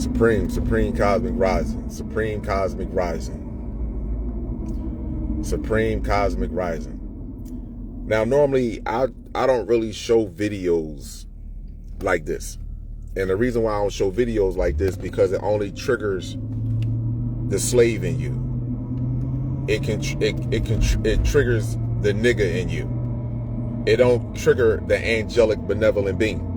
Supreme Cosmic Rising. Supreme Cosmic Rising. Supreme Cosmic Rising. Now, normally, I don't really show videos like this. And the reason why I don't show videos like this, because it only triggers the slave in you. It triggers the nigga in you. It don't trigger the angelic benevolent being.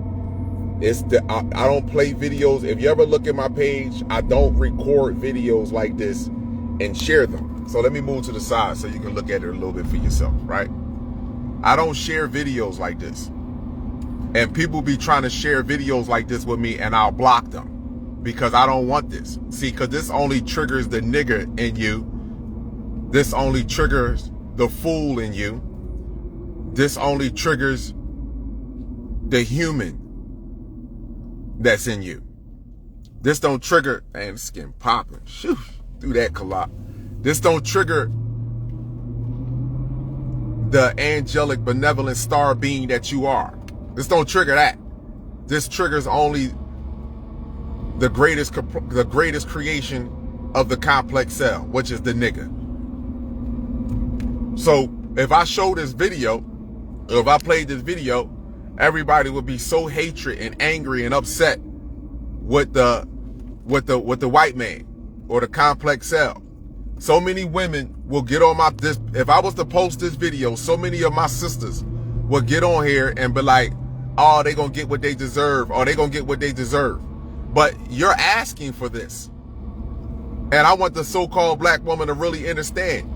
I don't play videos. If you ever look at my page, I don't record videos like this and share them. So let me move to the side so you can look at it a little bit for yourself, right? I don't share videos like this. And people be trying to share videos like this with me, and I'll block them because I don't want this. See, because this only triggers the nigger in you. This only triggers the fool in you. This only triggers the human that's in you. This don't trigger, and skin popping. Shoo, do that collide. This don't trigger the angelic benevolent star being that you are. This don't trigger that. This triggers only the greatest creation of the complex cell, which is the nigga. So if I show this video, or if I played this video, everybody would be so hatred and angry and upset with the white man or the complex cell. So many women will get on if I was to post this video, so many of my sisters will get on here and be like, oh, they gonna get what they deserve, or they gonna get what they deserve. But you're asking for this. And I want the so-called black woman to really understand.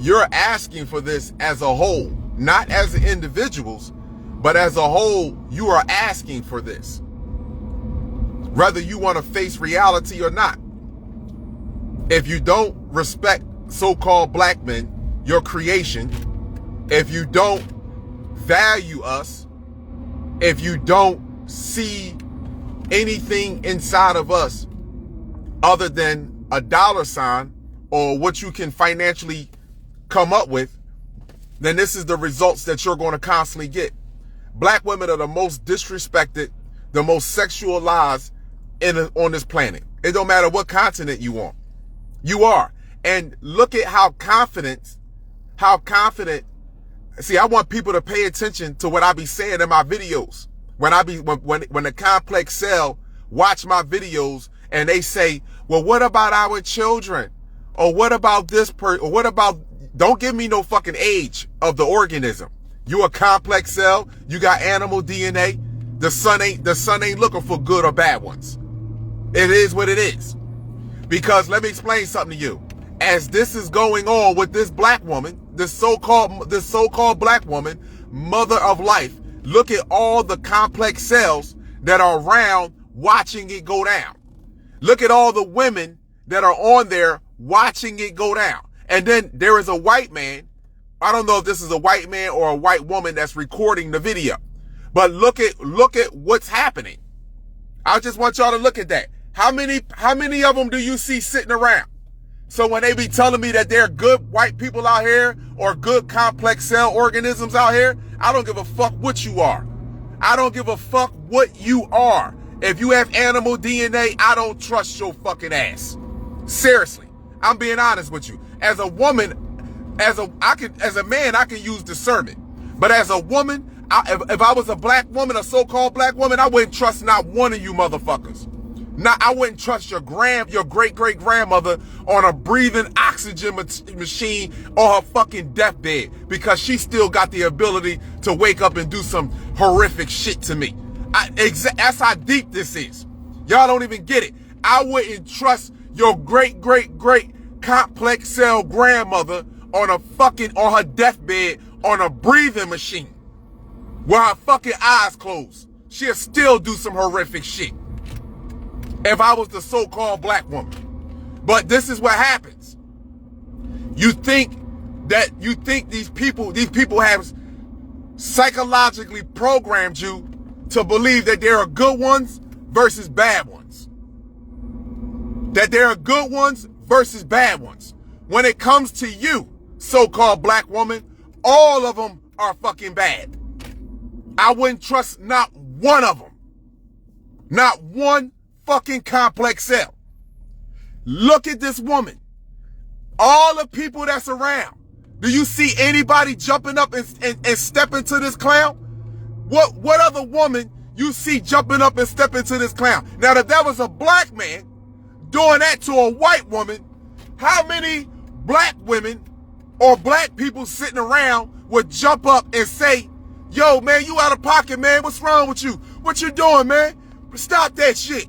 You're asking for this as a whole, not as individuals, but as a whole, you are asking for this. Whether you want to face reality or not. If you don't respect so-called black men, your creation, if you don't value us, if you don't see anything inside of us other than a dollar sign or what you can financially come up with, then this is the results that you're going to constantly get. Black women are the most disrespected, the most sexualized on this planet. It don't matter what continent you on. You are. And look at how confident, see, I want people to pay attention to what I be saying in my videos. When the complex cell watch my videos and they say, well, what about our children? Or what about this or what about, don't give me no fucking age of the organism. You a complex cell, you got animal DNA. The sun ain't looking for good or bad ones. It is what it is. Because let me explain something to you. As this is going on with this black woman, this so-called black woman, mother of life, look at all the complex cells that are around watching it go down. Look at all the women that are on there watching it go down. And then there is a white man. I don't know if this is a white man or a white woman that's recording the video. But look at what's happening. I just want y'all to look at that. How many of them do you see sitting around? So when they be telling me that there are good white people out here or good complex cell organisms out here, I don't give a fuck what you are. I don't give a fuck what you are. If you have animal DNA, I don't trust your fucking ass. Seriously. I'm being honest with you. As a woman, as a man, I can use discernment. But as a woman, if I was a black woman, a so-called black woman, I wouldn't trust not one of you motherfuckers. I wouldn't trust your great-great-grandmother on a breathing oxygen machine on her fucking deathbed because she still got the ability to wake up and do some horrific shit to me. That's how deep this is. Y'all don't even get it. I wouldn't trust your great-great-great complex cell grandmother on her deathbed on a breathing machine with her fucking eyes closed. She'll still do some horrific shit if I was the so-called black woman. But this is what happens. You think these people have psychologically programmed you to believe that there are good ones versus bad ones. That there are good ones versus bad ones. When it comes to you, so-called black woman, all of them are fucking bad. I wouldn't trust not one of them. Not one fucking complex cell. Look at this woman. All the people that's around. Do you see anybody jumping up and stepping to this clown? What other woman you see jumping up and stepping to this clown? Now, if that was a black man doing that to a white woman, how many black women or black people sitting around would jump up and say, yo, man, you out of pocket, man. What's wrong with you? What you doing, man? Stop that shit.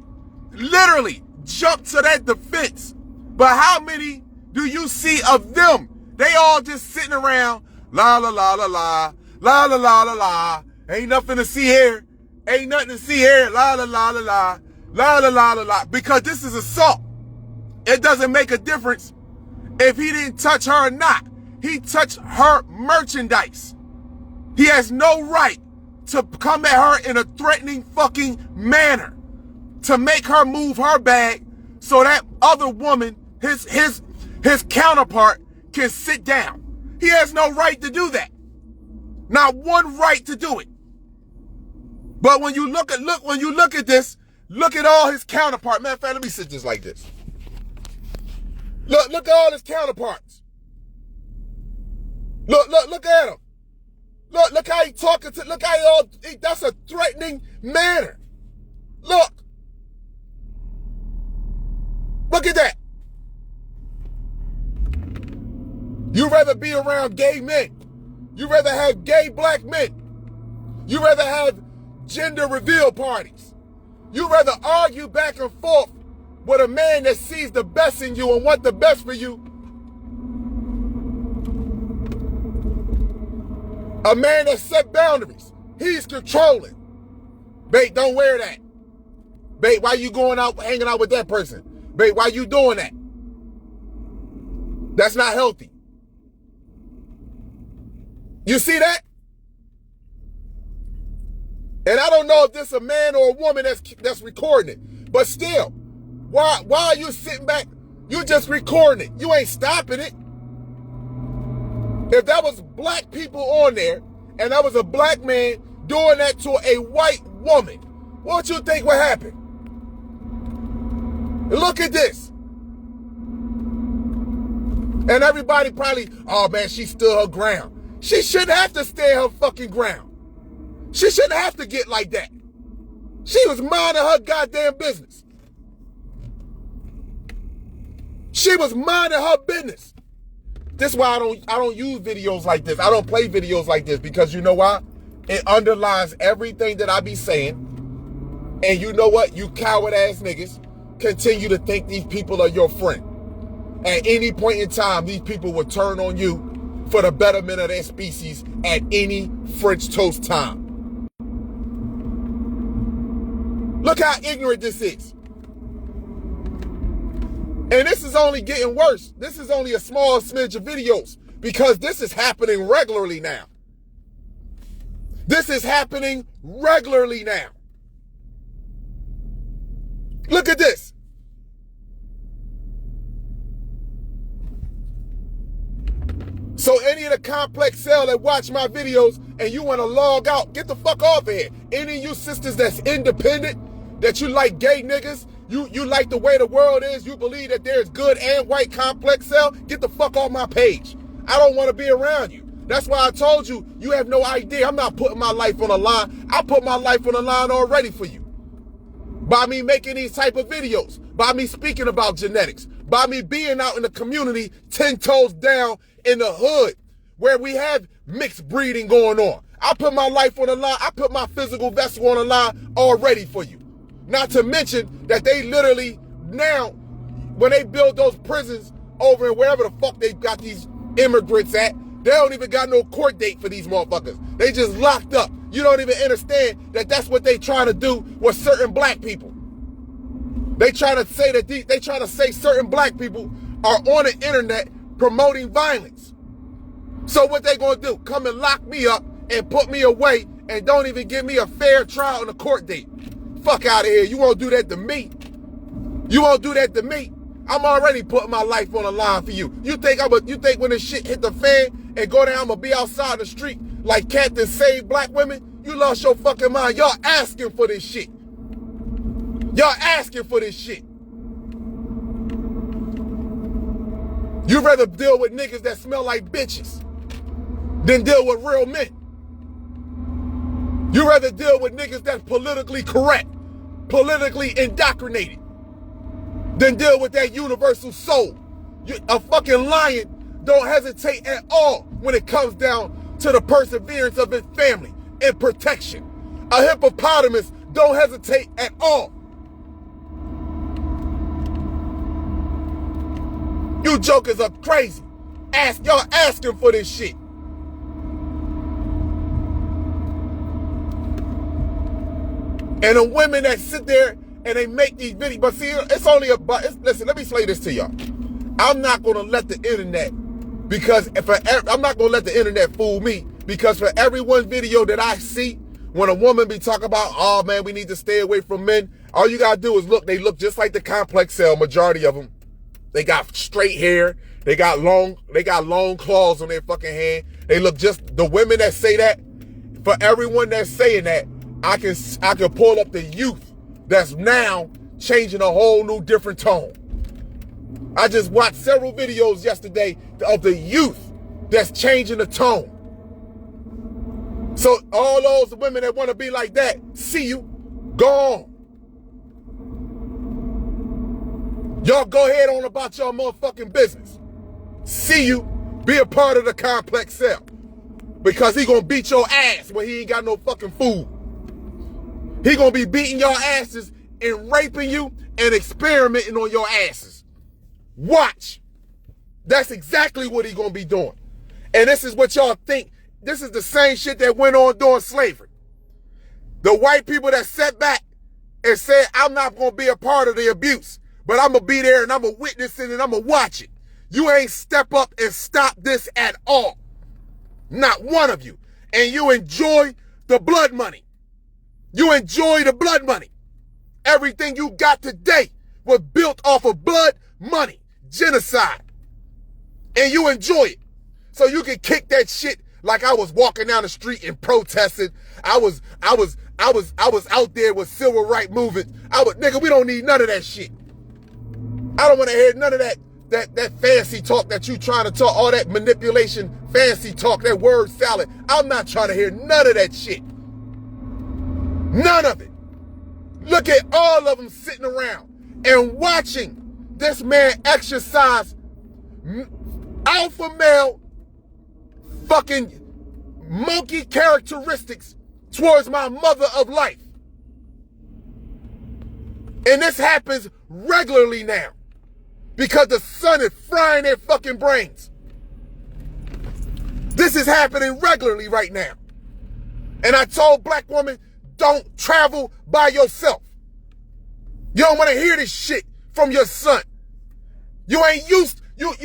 Literally jump to that defense. But how many do you see of them? They all just sitting around, la, la, la, la, la, la, la, la, la, la. Ain't nothing to see here. Ain't nothing to see here. La, la, la, la, la, la, la, la, la, la. Because this is assault. It doesn't make a difference if he didn't touch her or not. He touched her merchandise. He has no right to come at her in a threatening fucking manner, to make her move her bag so that other woman, his counterpart, can sit down. He has no right to do that. Not one right to do it. But when you look at this, look at all his counterparts. Matter of fact, let me sit this like this. Look at all his counterparts. Look at him. Look how he talking to, look how that's a threatening manner. Look at that. You rather be around gay men. You rather have gay black men. You rather have gender reveal parties. You rather argue back and forth with a man that sees the best in you and want the best for you. A man that set boundaries. He's controlling. Babe, don't wear that. Babe, why you going out hanging out with that person? Babe, why you doing that? That's not healthy. You see that? And I don't know if this is a man or a woman that's recording it. But still, why are you sitting back? You just recording it. You ain't stopping it. If that was black people on there, and that was a black man doing that to a white woman, what you think would happen? Look at this. And everybody probably, oh man, she stood her ground. She shouldn't have to stay her fucking ground. She shouldn't have to get like that. She was minding her goddamn business. She was minding her business. This is why I don't use videos like this. I don't play videos like this because you know why? It underlines everything that I be saying. And you know what? You coward ass niggas continue to think these people are your friend. At any point in time, these people will turn on you for the betterment of their species at any French toast time. Look how ignorant this is. And this is only getting worse. This is only a small smidge of videos because this is happening regularly now. This is happening regularly now. Look at this. So any of the complex cell that watch my videos and you want to log out, get the fuck off of here. Any of you sisters that's independent, that you like gay niggas, you like the way the world is, you believe that there's good and white complex cell, get the fuck off my page. I don't want to be around you. That's why I told you, you have no idea. I'm not putting my life on the line. I put my life on the line already for you. By me making these type of videos, by me speaking about genetics, by me being out in the community 10 toes down in the hood where we have mixed breeding going on. I put my life on the line. I put my physical vessel on the line already for you. Not to mention that they literally now, when they build those prisons over in wherever the fuck they got these immigrants at, they don't even got no court date for these motherfuckers. They just locked up. You don't even understand that that's what they trying to do with certain black people. They try to say that they try to say certain black people are on the internet promoting violence. So what they gonna do? Come and lock me up and put me away and don't even give me a fair trial and a court date. Fuck out of here. You won't do that to me. You won't do that to me. I'm already putting my life on the line for you. You think when this shit hit the fan and go down, I'm gonna be outside the street like Captain Save Black Women? You lost your fucking mind. Y'all asking for this shit. Y'all asking for this shit. You'd rather deal with niggas that smell like bitches than deal with real men. You'd rather deal with niggas that's politically correct, politically indoctrinated, than deal with that universal soul. A fucking lion don't hesitate at all when it comes down to the perseverance of his family and protection. A hippopotamus don't hesitate at all. You jokers are crazy. Y'all asking for this shit. And the women that sit there and they make these videos, but see, it's only listen, let me say this to y'all. I'm not gonna let the internet, I'm not gonna let the internet fool me, because for every one video that I see, when a woman be talking about, oh man, we need to stay away from men, all you gotta do is look, they look just like the complex cell, majority of them. They got straight hair, they got long claws on their fucking hand. They look just, the women that say that, for everyone that's saying that, I can pull up the youth that's now changing a whole new different tone. I just watched several videos yesterday of the youth that's changing the tone. So all those women that want to be like that, see you, gone. Y'all go ahead on about your motherfucking business. See you, be a part of the complex cell. Because he gonna beat your ass when he ain't got no fucking food. He gonna be beating your asses and raping you and experimenting on your asses. Watch. That's exactly what he gonna be doing. And this is what y'all think. This is the same shit that went on during slavery. The white people that sat back and said, I'm not gonna be a part of the abuse, but I'm gonna be there and I'm gonna witness it and I'm gonna watch it. You ain't step up and stop this at all. Not one of you. And you enjoy the blood money. You enjoy the blood money. Everything you got today was built off of blood money, genocide. And you enjoy it. So you can kick that shit like I was walking down the street and protesting. I was out there with civil rights movement. Nigga, we don't need none of that shit. I don't want to hear none of that fancy talk that you trying to talk, all that manipulation, fancy talk, that word salad. I'm not trying to hear none of that shit. None of it. Look at all of them sitting around and watching this man exercise alpha male fucking monkey characteristics towards my mother of life. And this happens regularly now because the sun is frying their fucking brains. This is happening regularly right now. And I told black women, don't travel by yourself. You don't want to hear this shit from your son. You ain't used, you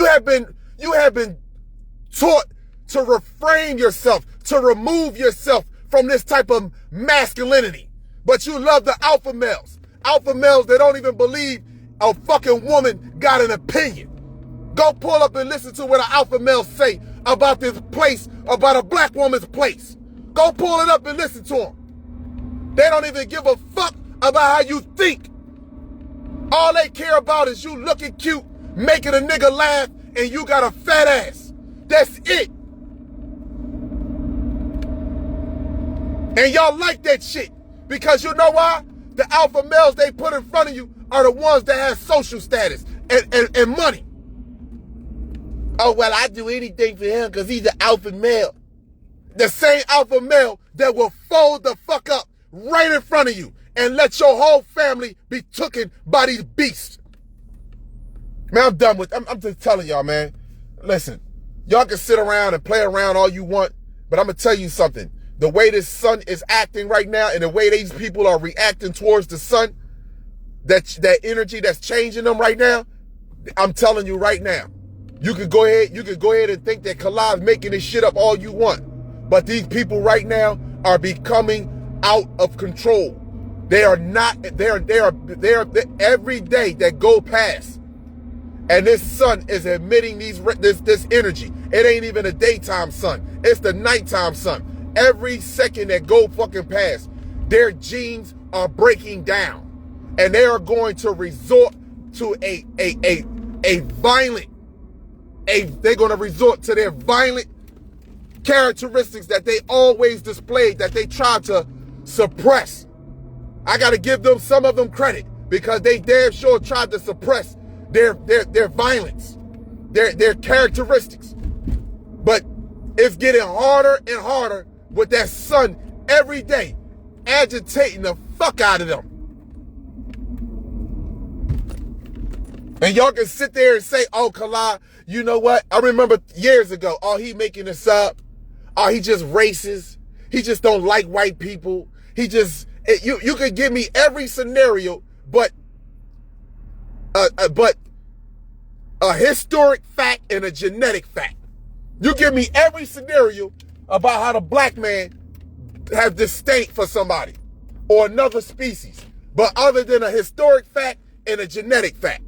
have been taught to refrain yourself, to remove yourself from this type of masculinity. But you love the alpha males that don't even believe a fucking woman got an opinion. Go pull up and listen to what an alpha male say about this place, about a black woman's place. Go pull it up and listen to them. They don't even give a fuck about how you think. All they care about is you looking cute, making a nigga laugh, and you got a fat ass. That's it. And y'all like that shit. Because you know why? The alpha males they put in front of you are the ones that have social status and money. Oh, well, I do anything for him because he's an alpha male. The same alpha male that will fold the fuck up right in front of you and let your whole family be taken by these beasts. Man, I'm done with, I'm just telling y'all, man. Listen, y'all can sit around and play around all you want, but I'm going to tell you something. The way this sun is acting right now and the way these people are reacting towards the sun, that energy that's changing them right now, I'm telling you right now, you could go ahead and think that Khalid's making this shit up all you want. But these people right now are becoming out of control. They are not, they're every day that go past and this sun is emitting this energy. It ain't even a daytime sun. It's the nighttime sun. Every second that go fucking past, their genes are breaking down. And they are going to resort to they're going to resort to their violent characteristics that they always displayed, that they tried to suppress. I got to give them, some of them, credit, because they damn sure tried to suppress their violence, their characteristics. But it's getting harder and harder with that son every day, agitating the fuck out of them. And y'all can sit there and say, oh, Kala, you know what? I remember years ago, oh, he making this up. Oh, he just racist. He just don't like white people. He just, you could give me every scenario, but a historic fact and a genetic fact. You give me every scenario about how the black man has disdain for somebody or another species, but other than a historic fact and a genetic fact.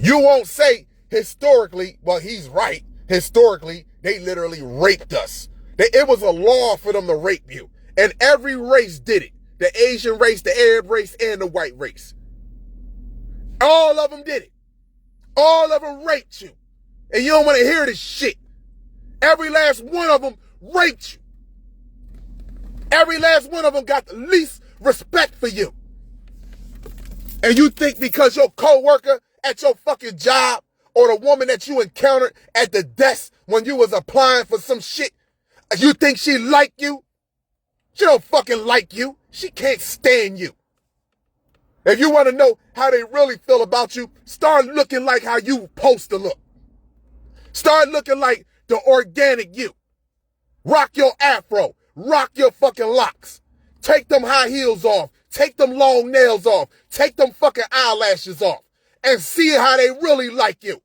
You won't say historically, well, he's right. Historically, they literally raped us. It was a law for them to rape you. And every race did it. The Asian race, the Arab race, and the white race. All of them did it. All of them raped you. And you don't want to hear this shit. Every last one of them raped you. Every last one of them got the least respect for you. And you think because your coworker at your fucking job or the woman that you encountered at the desk when you was applying for some shit, you think she like you? She don't fucking like you. She can't stand you. If you want to know how they really feel about you, start looking like how you supposed to look. Start looking like the organic you. Rock your afro. Rock your fucking locks. Take them high heels off. Take them long nails off. Take them fucking eyelashes off. And see how they really like you.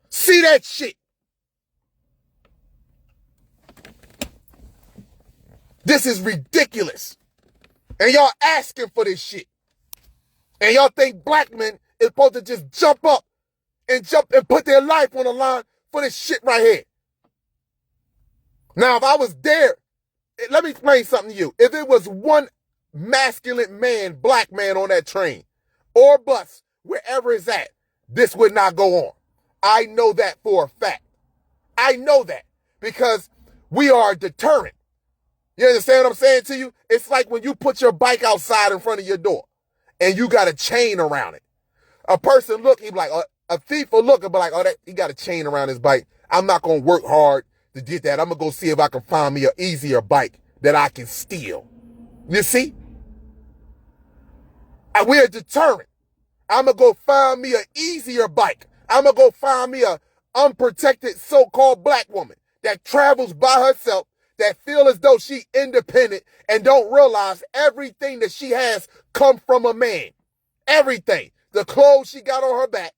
See that shit. This is ridiculous. And y'all asking for this shit. And y'all think black men is supposed to just jump up and put their life on the line for this shit right here. Now, if I was there, let me explain something to you. If it was one masculine man, black man on that train or bus, wherever it's at, this would not go on. I know that for a fact. I know that because we are a deterrent. You understand what I'm saying to you? It's like when you put your bike outside in front of your door and you got a chain around it. A person look, he be like, a thief will look and be like, oh, he got a chain around his bike. I'm not going to work hard to get that. I'm going to go see if I can find me an easier bike that I can steal. You see? And we're a deterrent. I'm going to go find me an easier bike. I'm going to go find me a unprotected so-called black woman that travels by herself, that feel as though she independent and don't realize everything that she has come from a man. Everything. The clothes she got on her back,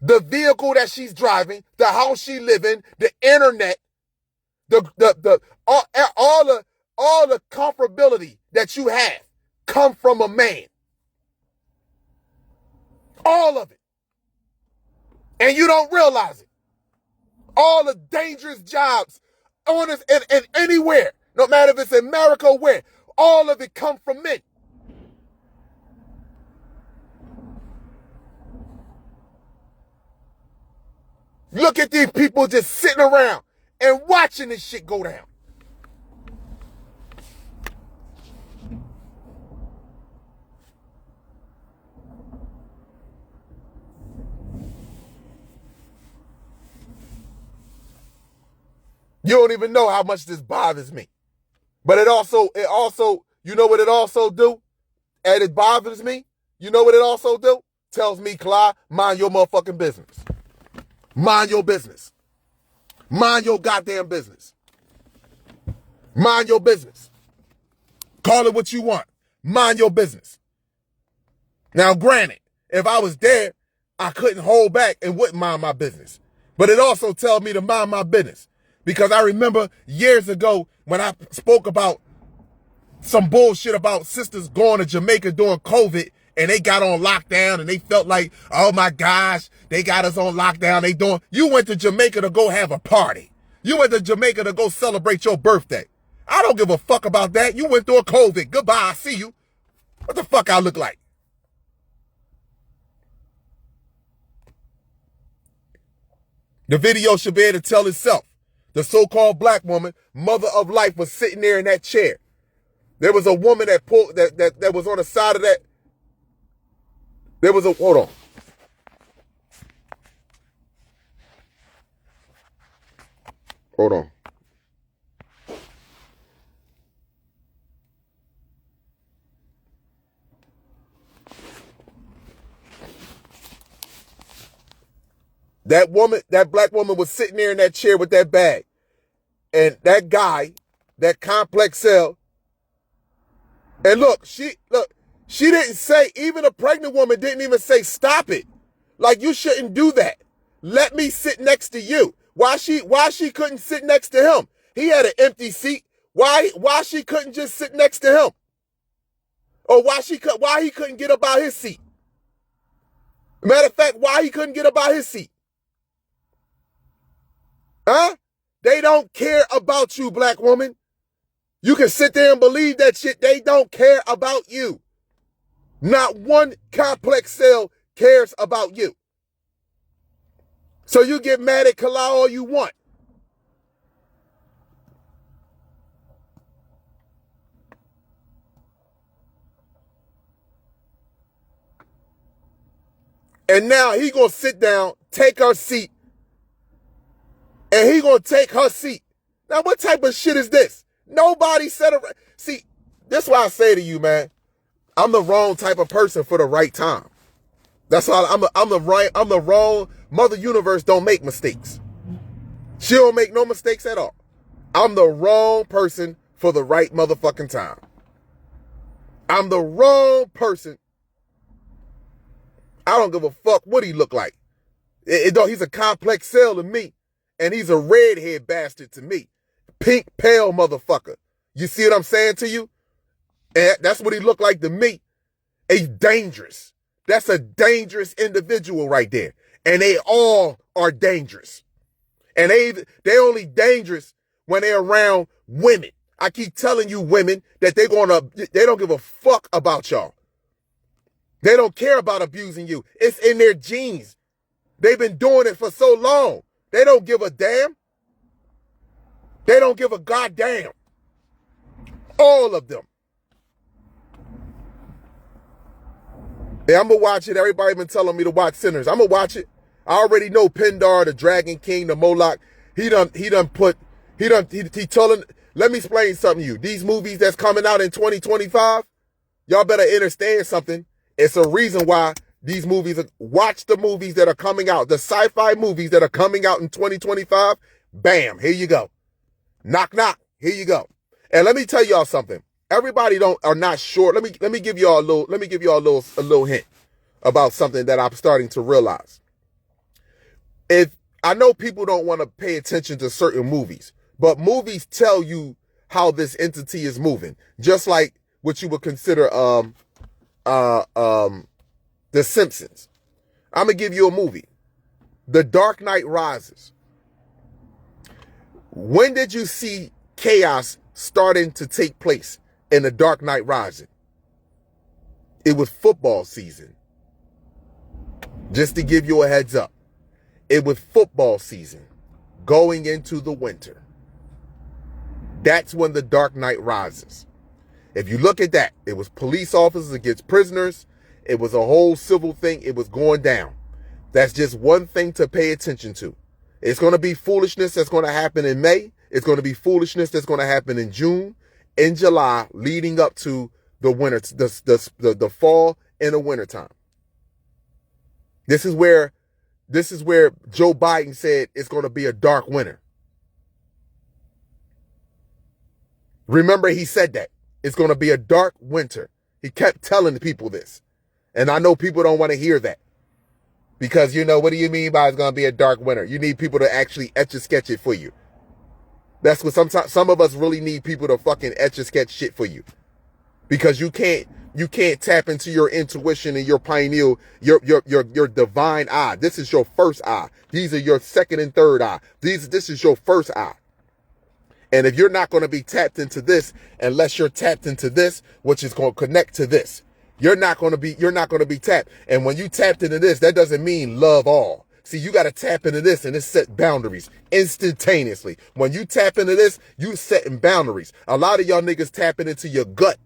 the vehicle that she's driving, the house she live in, the internet, all the comfortability that you have come from a man. All of it. And you don't realize it. All the dangerous jobs on this and anywhere, no matter if it's America or where, all of it come from men. Look at these people just sitting around and watching this shit go down. You don't even know how much this bothers me. But it also, you know what it also do? And it bothers me. You know what it also do? Tells me, Clyde, mind your motherfucking business. Mind your business. Mind your goddamn business. Mind your business. Call it what you want. Mind your business. Now, granted, if I was there, I couldn't hold back and wouldn't mind my business. But it also tells me to mind my business. Because I remember years ago when I spoke about some bullshit about sisters going to Jamaica during COVID and they got on lockdown and they felt like, oh my gosh, they got us on lockdown. You went to Jamaica to go have a party. You went to Jamaica to go celebrate your birthday. I don't give a fuck about that. You went through a COVID. Goodbye. I see you. What the fuck I look like? The video should be able to tell itself. The so-called black woman, mother of life, was sitting there in that chair. There was a woman that was on the side of that. Hold on. Hold on. That black woman was sitting there in that chair with that bag. And that guy, that complex cell, and look, she didn't say, even a pregnant woman didn't even say, stop it. Like, you shouldn't do that. Let me sit next to you. Why she couldn't sit next to him? He had an empty seat. Why she couldn't just sit next to him? Or why he couldn't get up out his seat? Matter of fact, why he couldn't get up out his seat? Huh? They don't care about you, black woman. You can sit there and believe that shit. They don't care about you. Not one complex cell cares about you. So you get mad at Kala all you want. And now he gonna sit down, take her seat, and he gonna take her seat. Now what type of shit is this? Nobody said it. See, this is why I say to you, man, I'm the wrong type of person for the right time. That's why I'm the wrong. Mother Universe don't make mistakes. She don't make no mistakes at all. I'm the wrong person for the right motherfucking time. I'm the wrong person. I don't give a fuck what he look like. He's a complex cell to me, and he's a redhead bastard to me. Pink, pale motherfucker. You see what I'm saying to you? And that's what he looked like to me. He's dangerous. That's a dangerous individual right there. And they all are dangerous. And they only dangerous when they're around women. I keep telling you women that they don't give a fuck about y'all. They don't care about abusing you. It's in their genes. They've been doing it for so long. They don't give a damn. They don't give a goddamn. All of them. Yeah, I'm going to watch it. Everybody been telling me to watch Sinners. I'm going to watch it. I already know Pindar, the Dragon King, the Moloch. He told him, let me explain something to you. These movies that's coming out in 2025, y'all better understand something. It's a reason why these movies, watch the movies that are coming out, the sci-fi movies that are coming out in 2025. Bam, here you go. Knock, knock, here you go. And let me tell y'all something. Everybody are not sure. Let me give y'all a little hint about something that I'm starting to realize. If I know people don't want to pay attention to certain movies, but movies tell you how this entity is moving, just like what you would consider The Simpsons. I'm gonna give you a movie, The Dark Knight Rises. When did you see chaos starting to take place in The Dark Knight Rises? It was football season. Just to give you a heads up. It was football season going into the winter. That's when The Dark Knight Rises. If you look at that, it was police officers against prisoners. It was a whole civil thing. It was going down. That's just one thing to pay attention to. It's going to be foolishness that's going to happen in May. It's going to be foolishness that's going to happen in June, in July, leading up to the winter, the fall and the winter time. This is where Joe Biden said it's going to be a dark winter. Remember, he said that. It's going to be a dark winter. He kept telling the people this. And I know people don't want to hear that. Because, what do you mean by it's going to be a dark winter? You need people to actually etch a sketch it for you. That's what some of us really need people to fucking etch a sketch shit for you. Because you can't You can't tap into your intuition and your pineal, your divine eye. This is your first eye. These are your second and third eye. This is your first eye. And if you're not going to be tapped into this, unless you're tapped into this, which is going to connect to this, you're not going to be tapped. And when you tapped into this, that doesn't mean love all. See, you got to tap into this and it set boundaries instantaneously. When you tap into this, you setting boundaries. A lot of y'all niggas tapping into your gut.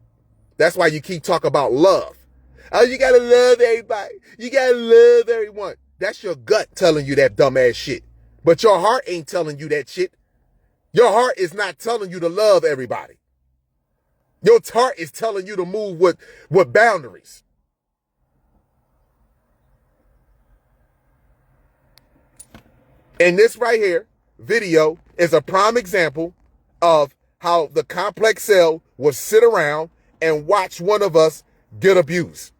That's why you keep talking about love. Oh, you got to love everybody. You got to love everyone. That's your gut telling you that dumbass shit. But your heart ain't telling you that shit. Your heart is not telling you to love everybody. Your heart is telling you to move with boundaries. And this right here, video, is a prime example of how the complex cell will sit around and watch one of us get abused.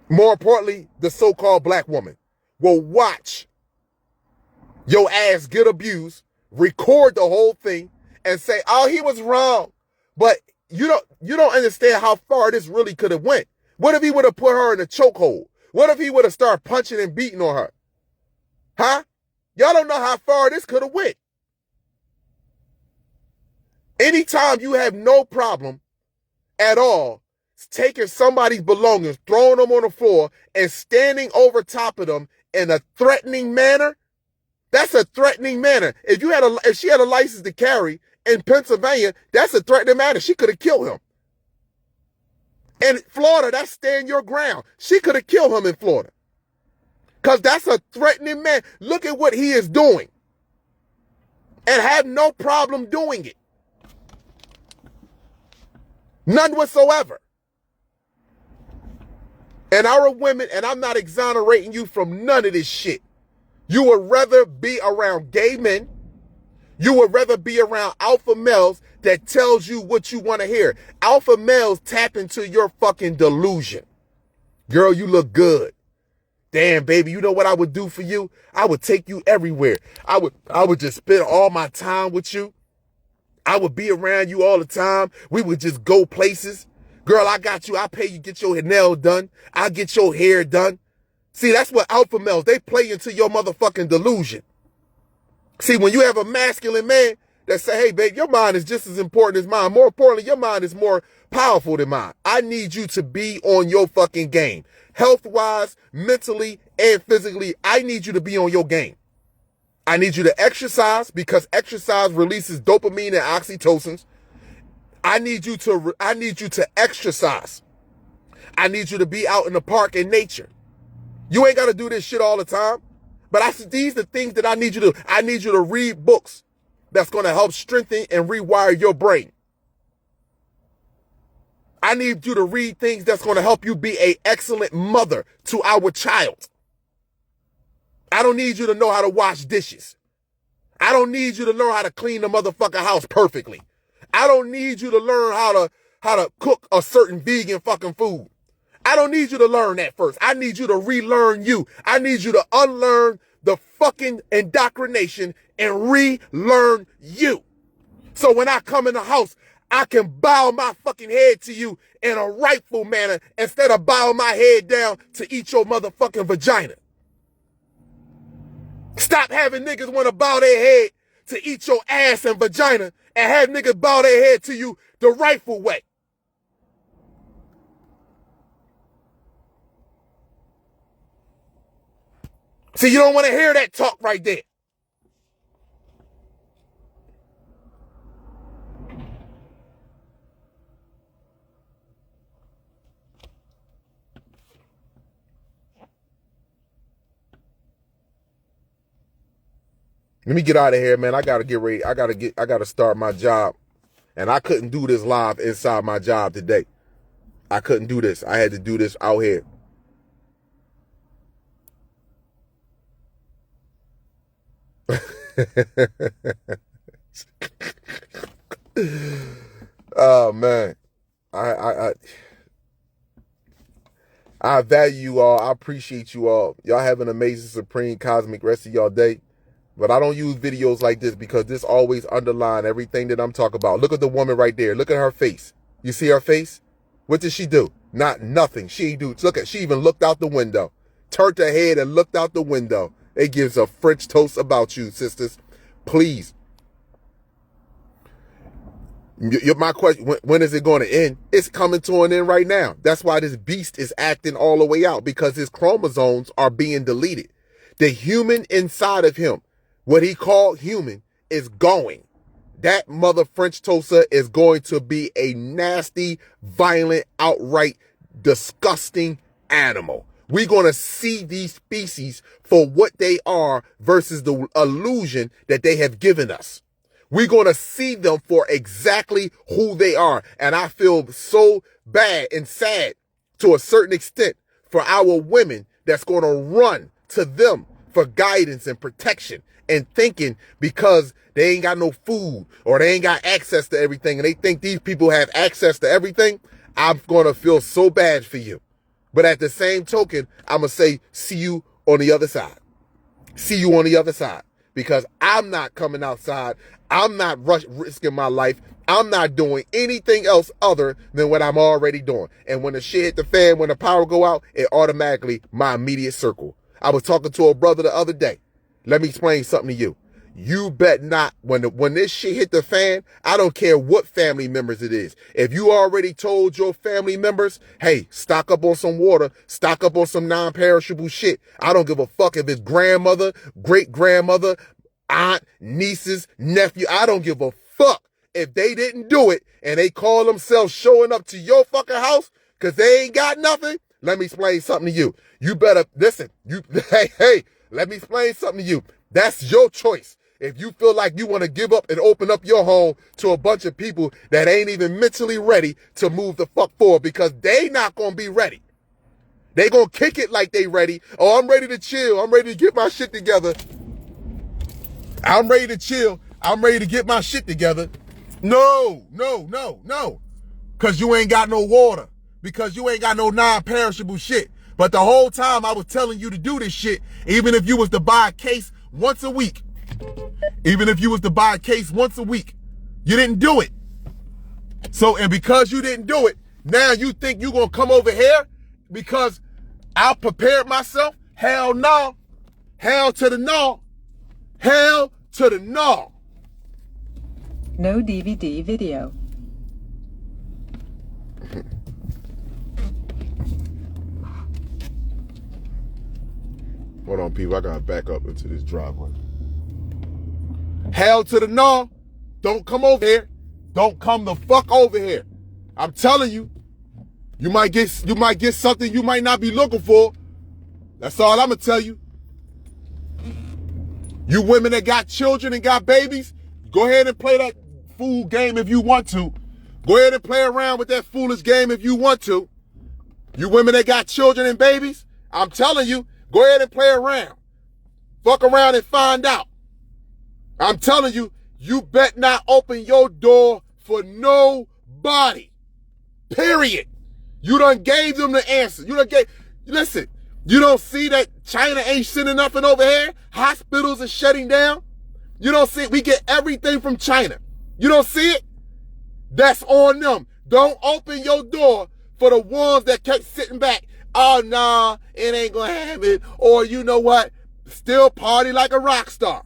More importantly, the so-called black woman will watch your ass get abused, record the whole thing, and say, oh, he was wrong. But you don't understand how far this really could have went. What if he would have put her in a chokehold? What if he would have started punching and beating on her? Huh? Y'all don't know how far this could have went. Anytime you have no problem at all taking somebody's belongings, throwing them on the floor, and standing over top of them in a threatening manner, that's a threatening manner. If she had a license to carry in Pennsylvania, that's a threatening manner. She could have killed him. In Florida, that's stand your ground. She could have killed him in Florida. Because that's a threatening man. Look at what he is doing. And have no problem doing it. None whatsoever. And our women, and I'm not exonerating you from none of this shit. You would rather be around gay men. You would rather be around alpha males that tells you what you want to hear. Alpha males tap into your fucking delusion. Girl, you look good. Damn, baby, you know what I would do for you? I would take you everywhere. I would just spend all my time with you. I would be around you all the time. We would just go places. Girl, I got you. I'll pay you get your nails done. I'll get your hair done. See, that's what alpha males, they play into your motherfucking delusion. See, when you have a masculine man that say, hey, babe, your mind is just as important as mine. More importantly, your mind is more powerful than mine. I need you to be on your fucking game. Health-wise, mentally, and physically, I need you to be on your game. I need you to exercise because exercise releases dopamine and oxytocins. I need you to exercise. I need you to be out in the park in nature. You ain't got to do this shit all the time. But these are the things that I need you to do. I need you to read books that's going to help strengthen and rewire your brain. I need you to read things that's going to help you be an excellent mother to our child. I don't need you to know how to wash dishes. I don't need you to learn how to clean the motherfucking house perfectly. I don't need you to learn how to cook a certain vegan fucking food. I don't need you to learn that first. I need you to relearn you. I need you to unlearn the fucking indoctrination and relearn you. So when I come in the house, I can bow my fucking head to you in a rightful manner instead of bowing my head down to eat your motherfucking vagina. Stop having niggas want to bow their head to eat your ass and vagina and have niggas bow their head to you the rightful way. See, you don't want to hear that talk right there. Let me get out of here, man. I gotta get ready. I gotta start my job. And I couldn't do this live inside my job today. I couldn't do this. I had to do this out here. Oh man. I value you all. I appreciate you all. Y'all have an amazing, supreme, cosmic rest of y'all day. But I don't use videos like this because this always underline everything that I'm talking about. Look at the woman right there. Look at her face. You see her face? What did she do? Nothing. She even looked out the window. Turned her head and looked out the window. It gives a French toast about you, sisters. Please. My question, when is it going to end? It's coming to an end right now. That's why this beast is acting all the way out, because his chromosomes are being deleted. The human inside of him, what he called human, is going. That mother French toaster is going to be a nasty, violent, outright, disgusting animal. We're going to see these species for what they are versus the illusion that they have given us. We're going to see them for exactly who they are. And I feel so bad and sad to a certain extent for our women that's going to run to them for guidance and protection, and thinking because they ain't got no food or they ain't got access to everything and they think these people have access to everything, I'm going to feel so bad for you. But at the same token, I'm going to say, see you on the other side. See you on the other side. Because I'm not coming outside. I'm not risking my life. I'm not doing anything else other than what I'm already doing. And when the shit hit the fan, when the power go out, it automatically my immediate circle. I was talking to a brother the other day. Let me explain something to you. You bet not, when this shit hit the fan, I don't care what family members it is. If you already told your family members, hey, stock up on some water, stock up on some non-perishable shit. I don't give a fuck if it's grandmother, great-grandmother, aunt, nieces, nephew. I don't give a fuck if they didn't do it and they call themselves showing up to your fucking house because they ain't got nothing. Let me explain something to you. You better, listen, hey, let me explain something to you. That's your choice. If you feel like you want to give up and open up your home to a bunch of people that ain't even mentally ready to move the fuck forward, because they not going to be ready. They going to kick it like they ready. Oh, I'm ready to chill. I'm ready to get my shit together. I'm ready to chill. I'm ready to get my shit together. No. Because you ain't got no water. Because you ain't got no non-perishable shit. But the whole time I was telling you to do this shit, even if you was to buy a case once a week. Even if you was to buy a case once a week, you didn't do it. So, and because you didn't do it, now you think you're going to come over here because I prepared myself? Hell no. Hell to the no. Hell to the no. No DVD video. Hold on, people. I got to back up into this driveway. Hell to the no. Don't come over here. Don't come the fuck over here. I'm telling you, you might get something you might not be looking for. That's all I'm gonna tell you. You women that got children and got babies, go ahead and play that fool game if you want to. Go ahead and play around with that foolish game if you want to. You women that got children and babies, I'm telling you, go ahead and play around. Fuck around and find out. I'm telling you, you bet not open your door for nobody. Period. You done gave them the answer. Listen, you don't see that China ain't sending nothing over here? Hospitals are shutting down. You don't see it? We get everything from China. You don't see it? That's on them. Don't open your door for the ones that kept sitting back. Oh, nah, it ain't gonna happen. Or you know what? Still party like a rock star.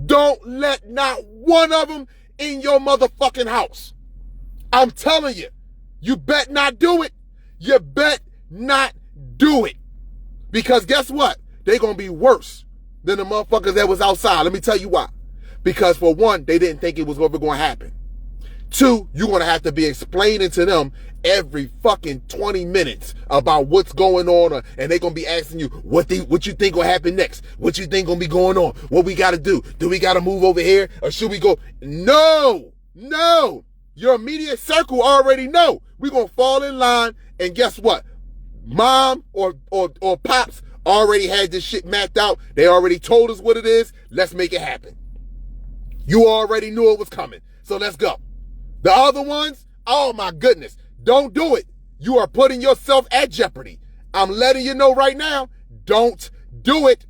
Don't let not one of them in your motherfucking house. I'm telling you, you bet not do it. You bet not do it. Because guess what? They're going to be worse than the motherfuckers that was outside. Let me tell you why. Because for one, they didn't think it was ever going to happen. Two, you're going to have to be explaining to them every fucking 20 minutes about what's going on, and they're going to be asking you what you think will happen next, what you think going to be going on, what we got to do we got to move over here, or should we go? No, your immediate circle already know. We're going to fall in line, and guess what? Mom or pops already had this shit mapped out. They already told us what it is. Let's make it happen. You already knew it was coming, so let's go. The other ones, oh my goodness, don't do it. You are putting yourself at jeopardy. I'm letting you know right now, don't do it.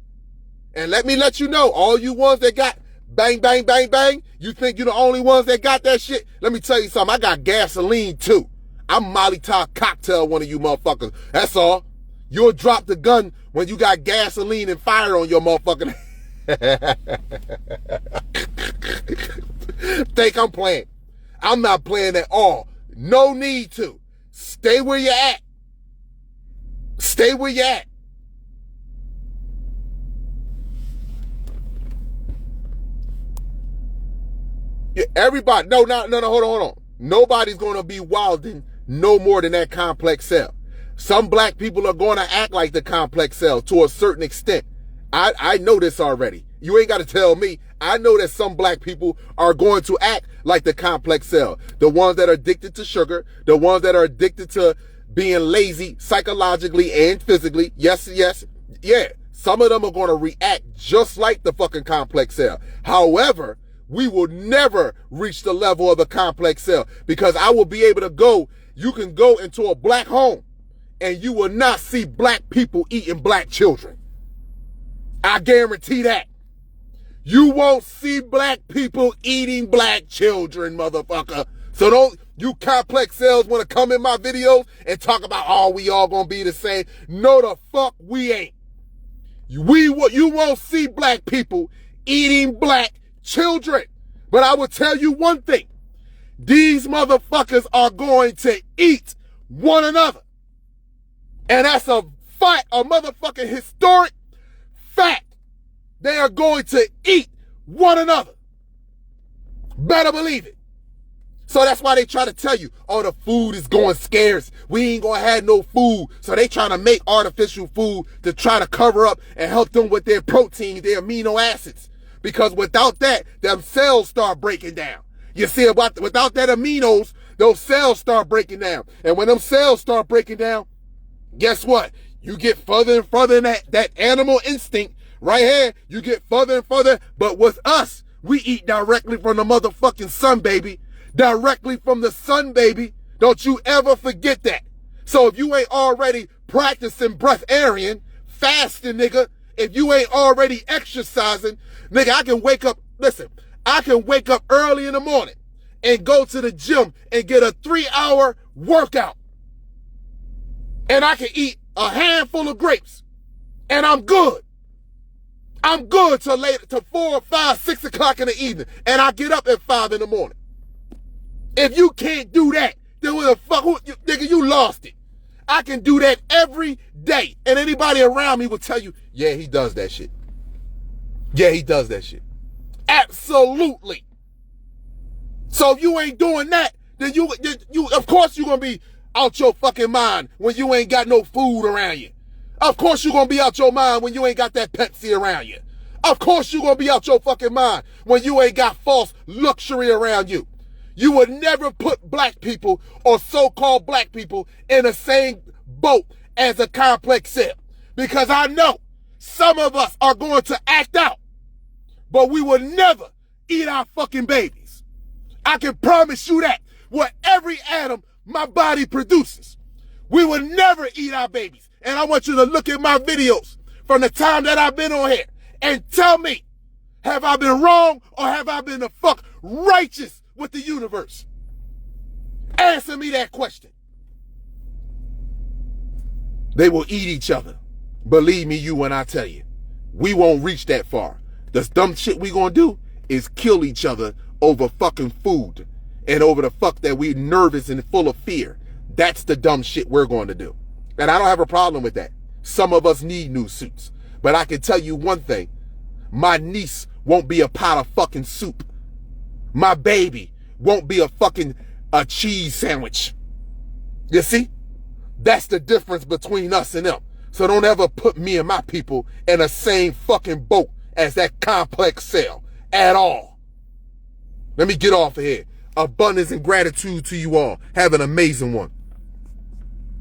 And let me let you know, all you ones that got bang, bang, bang, bang, you think you're the only ones that got that shit? Let me tell you something, I got gasoline too. I'm Molotov cocktail one of you motherfuckers. That's all. You'll drop the gun when you got gasoline and fire on your motherfucking think I'm playing. I'm not playing at all. No need to. Stay where you're at. Stay where you're at. Yeah, everybody, no, hold on. Nobody's going to be wilding no more than that complex cell. Some black people are going to act like the complex cell to a certain extent. I know this already. You ain't got to tell me. I know that some black people are going to act like the complex cell. The ones that are addicted to sugar, the ones that are addicted to being lazy psychologically and physically. Yes. Yeah. Some of them are going to react just like the fucking complex cell. However, we will never reach the level of the complex cell because I will be able to go, you can go into a black home and you will not see black people eating black children. I guarantee that. You won't see black people eating black children, motherfucker. So don't, you complex cells want to come in my videos and talk about, oh, we all gonna be the same. No, the fuck we ain't. You won't see black people eating black children. But I will tell you one thing. These motherfuckers are going to eat one another. And that's a fact, a motherfucking historic fact. They are going to eat one another. Better believe it. So that's why they try to tell you, oh, the food is going scarce. We ain't gonna have no food. So they trying to make artificial food to try to cover up and help them with their protein, their amino acids. Because without that, them cells start breaking down. You see, without that aminos, those cells start breaking down. And when them cells start breaking down, guess what? You get further and further in that animal instinct. Right here, you get further and further. But with us, we eat directly from the motherfucking sun, baby. Directly from the sun, baby. Don't you ever forget that. So if you ain't already practicing breatharian, fasting, nigga, if you ain't already exercising, nigga, I can wake up early in the morning and go to the gym and get a 3-hour workout. And I can eat a handful of grapes. And I'm good. I'm good till 4, 5, 6 o'clock in the evening. And I get up at 5 in the morning. If you can't do that, then what the fuck, nigga, you lost it. I can do that every day. And anybody around me will tell you, yeah, he does that shit. Yeah, he does that shit. Absolutely. So if you ain't doing that, then you of course you're going to be out your fucking mind when you ain't got no food around you. Of course you're going to be out your mind when you ain't got that Pepsi around you. Of course you're going to be out your fucking mind when you ain't got false luxury around you. You would never put black people or so-called black people in the same boat as a complex cell. Because I know some of us are going to act out, but we will never eat our fucking babies. I can promise you that. With every atom my body produces, we will never eat our babies. And I want you to look at my videos from the time that I've been on here and tell me, have I been wrong or have I been the fuck righteous with the universe? Answer me that question. They will eat each other. Believe me, you, when I tell you, we won't reach that far. The dumb shit we gonna do is kill each other over fucking food and over the fuck that we nervous and full of fear. That's the dumb shit we're going to do. And I don't have a problem with that. Some of us need new suits. But I can tell you one thing. My niece won't be a pot of fucking soup. My baby won't be a cheese sandwich. You see? That's the difference between us and them. So don't ever put me and my people in the same fucking boat as that complex cell at all. Let me get off of here. Abundance and gratitude to you all. Have an amazing one.